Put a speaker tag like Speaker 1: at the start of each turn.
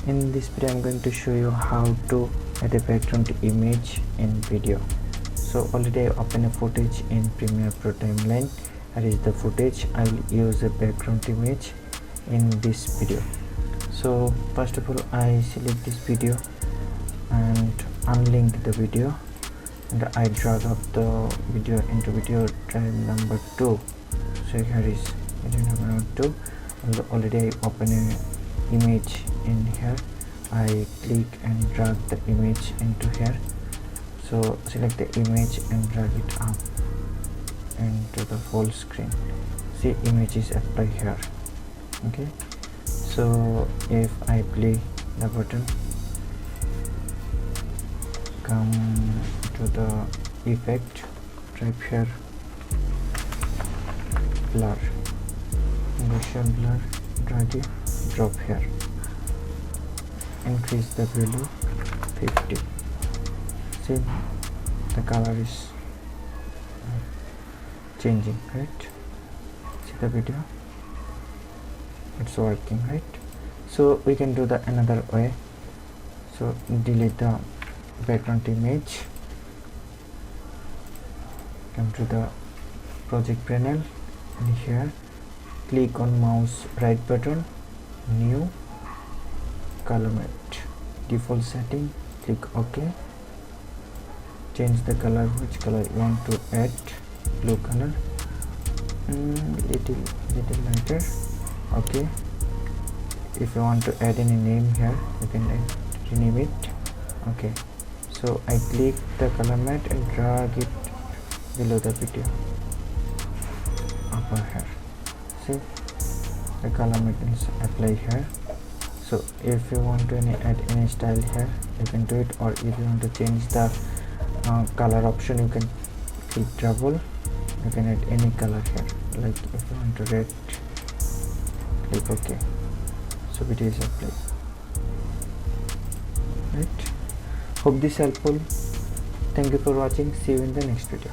Speaker 1: In this video I'm going to show you how to add a background image in video. So already I open a footage in Premiere Pro timeline. Here is the footage. I'll use a background image in this video. So first of all I select this video and unlink the video, and I drag up the video into video drive number 2. So here is video number 2, and already I open an image in here. I click and drag the image into here. So select the image and drag it up into the full screen. See, image is applied here. Okay, so if I play the button, come to the effect, type here blur, Gaussian blur, drag it, drop here, increase the value 50. See, the color is changing, right? See the video, it's working, right? So we can do the another way. So delete the background image, come to the project panel, and here click on mouse right button, new, color matte, default setting, click OK, change the color, which color you want to add, blue color, little lighter. Okay, if you want to add any name here, you can rename it. Okay, so I click the color matte and drag it below the video, upper here. See, the color matte is applied here. So if you want to add any style here, you can do it, or if you want to change the color option, you can click double, you can add any color here, like if you want to red, click OK. So video is applied, right? Hope this helpful. Thank you for watching. See you in the next video.